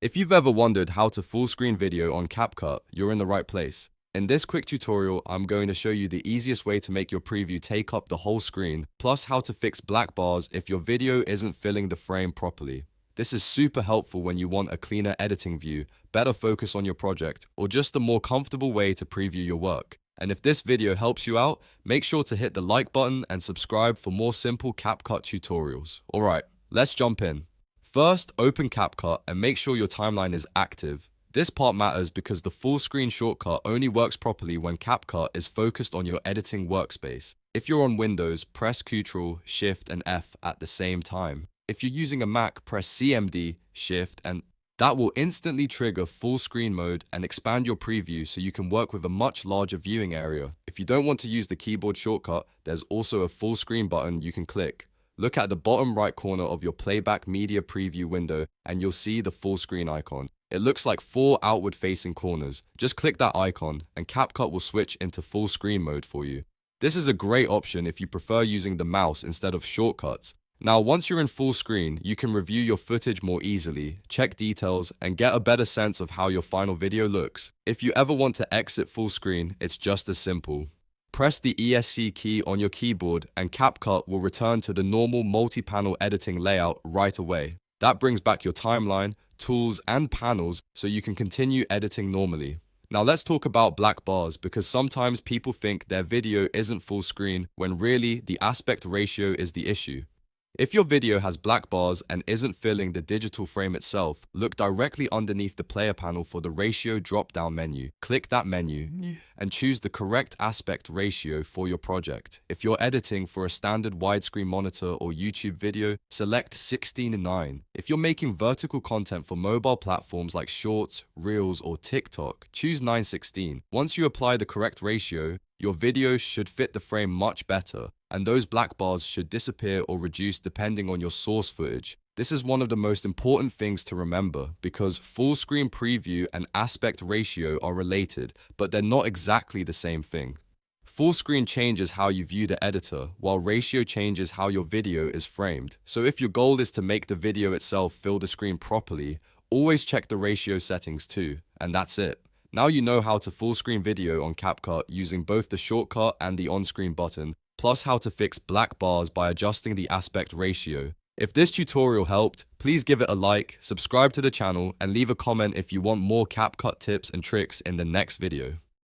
If you've ever wondered how to full screen video on CapCut, you're in the right place. In this quick tutorial, I'm going to show you the easiest way to make your preview take up the whole screen, plus how to fix black bars if your video isn't filling the frame properly. This is super helpful when you want a cleaner editing view, better focus on your project, or just a more comfortable way to preview your work. And if this video helps you out, make sure to hit the like button and subscribe for more simple CapCut tutorials. Alright, let's jump in. First, open CapCut and make sure your timeline is active. This part matters because the full screen shortcut only works properly when CapCut is focused on your editing workspace. If you're on Windows, press Ctrl, Shift and F at the same time. If you're using a Mac, press CMD, Shift and that will instantly trigger full screen mode and expand your preview so you can work with a much larger viewing area. If you don't want to use the keyboard shortcut, there's also a full screen button you can click. Look at the bottom right corner of your playback media preview window and you'll see the full screen icon. It looks like 4 outward facing corners. Just click that icon and CapCut will switch into full screen mode for you. This is a great option if you prefer using the mouse instead of shortcuts. Now, once you're in full screen, you can review your footage more easily, check details, and get a better sense of how your final video looks. If you ever want to exit full screen, it's just as simple. Press the ESC key on your keyboard and CapCut will return to the normal multi-panel editing layout right away. That brings back your timeline, tools, and panels so you can continue editing normally. Now let's talk about black bars because sometimes people think their video isn't full screen when really the aspect ratio is the issue. If your video has black bars and isn't filling the digital frame itself, look directly underneath the player panel for the ratio drop-down menu. Click that menu and choose the correct aspect ratio for your project. If you're editing for a standard widescreen monitor or YouTube video, select 16:9. If you're making vertical content for mobile platforms like Shorts, Reels, or TikTok, choose 9:16. Once you apply the correct ratio, your video should fit the frame much better, and those black bars should disappear or reduce depending on your source footage. This is one of the most important things to remember because full screen preview and aspect ratio are related, but they're not exactly the same thing. Full screen changes how you view the editor, while ratio changes how your video is framed. So if your goal is to make the video itself fill the screen properly, always check the ratio settings too, and that's it. Now you know how to full screen video on CapCut using both the shortcut and the on-screen button, plus how to fix black bars by adjusting the aspect ratio. If this tutorial helped, please give it a like, subscribe to the channel, and leave a comment if you want more CapCut tips and tricks in the next video.